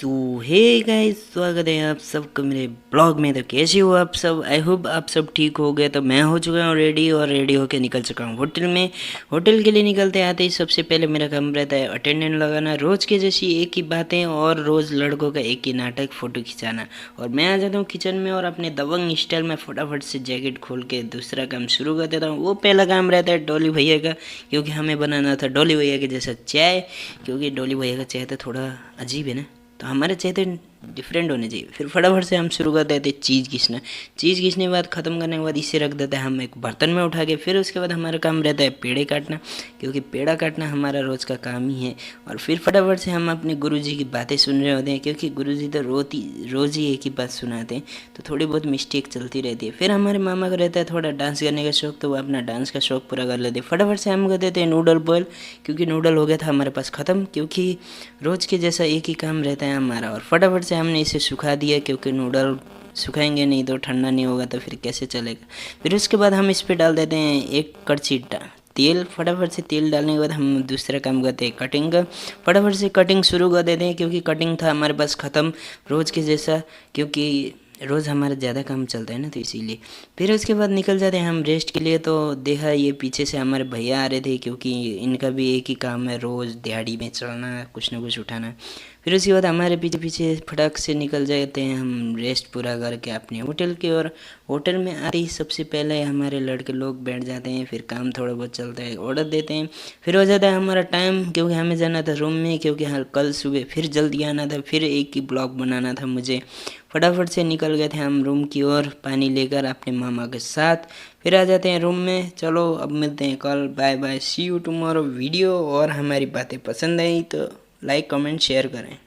सो hey guys, स्वागत है आप सबका मेरे ब्लॉग में। तो कैसे हो आप सब? आई होप आप सब ठीक हो गए। तो मैं हो चुका हूँ रेडी और रेडी होके निकल चुका हूँ होटल में। होटल के लिए निकलते आते ही सबसे पहले मेरा काम रहता है अटेंडेंस लगाना, रोज़ की जैसी एक ही बातें और रोज़ लड़कों का एक ही नाटक, फ़ोटो खिंचाना। और मैं आ जाता हूँ किचन में और अपने दबंग स्टाइल में फटाफट से जैकेट खोल के दूसरा काम शुरू कर देता हूँ। वो पहला काम रहता है डॉली भैया का, क्योंकि हमें बनाना था डॉली भैया के जैसा चाय, क्योंकि डॉली भैया का चाय तो थोड़ा अजीब है ना, तो हमारे चाय तो डिफरेंट होने चाहिए। फिर फटाफट से हम शुरू कर देते चीज़ घिसना। चीज़ घिसने के बाद ख़त्म करने के बाद इसे रख देते हैं हम एक बर्तन में उठा के। फिर उसके बाद हमारा काम रहता है पेड़े काटना, क्योंकि पेड़ा काटना हमारा रोज़ का काम ही है। और फिर फटाफट से हम अपने गुरुजी की बातें सुन रहे होते हैं, क्योंकि गुरुजी तो रोज़ ही एक ही बात सुनाते हैं, तो थोड़ी बहुत मिस्टेक चलती रहती है। फिर हमारे मामा को रहता है थोड़ा डांस करने का शौक, तो वो अपना डांस का शौक पूरा कर लेते हैं। फटाफट से हम कर देते हैं नूडल बॉयल, क्योंकि नूडल हो गया था हमारे पास ख़त्म, क्योंकि रोज़ के जैसा एक ही काम रहता है हमारा। और फटाफट से हमने इसे सुखा दिया, क्योंकि नूडल सुखाएंगे नहीं तो ठंडा नहीं होगा तो फिर कैसे चलेगा। फिर उसके बाद हम इस पर डाल देते हैं एक कड़छी तेल। फटाफट से तेल डालने के बाद हम दूसरा काम करते हैं कटिंग का। फटाफट से कटिंग शुरू कर देते हैं, क्योंकि कटिंग था हमारे पास ख़त्म रोज़ के जैसा, क्योंकि रोज़ हमारा ज़्यादा काम चलता है ना, तो इसीलिए। फिर उसके बाद निकल जाते हैं हम रेस्ट के लिए। तो देखा ये पीछे से हमारे भैया आ रहे थे, क्योंकि इनका भी एक ही काम है रोज़ दिहाड़ी में चलना, कुछ ना कुछ उठाना। फिर उसके बाद हमारे पीछे पीछे फटाक से निकल जाते हैं हम रेस्ट पूरा करके अपने होटल की ओर। होटल में आते ही सबसे पहले हमारे लड़के लोग बैठ जाते हैं, फिर काम थोड़ा बहुत चलता है, ऑर्डर देते हैं। फिर हो जाता है हमारा टाइम, क्योंकि हमें जाना था रूम में, क्योंकि कल सुबह फिर जल्दी आना था, फिर एक ही ब्लॉग बनाना था मुझे। फटाफट से निकल गए थे हम रूम की ओर पानी लेकर अपने मामा के साथ। फिर आ जाते हैं रूम में। चलो अब मिलते हैं कल, bye bye, see you tomorrow video. और हमारी बातें पसंद आई तो लाइक कमेंट शेयर करें।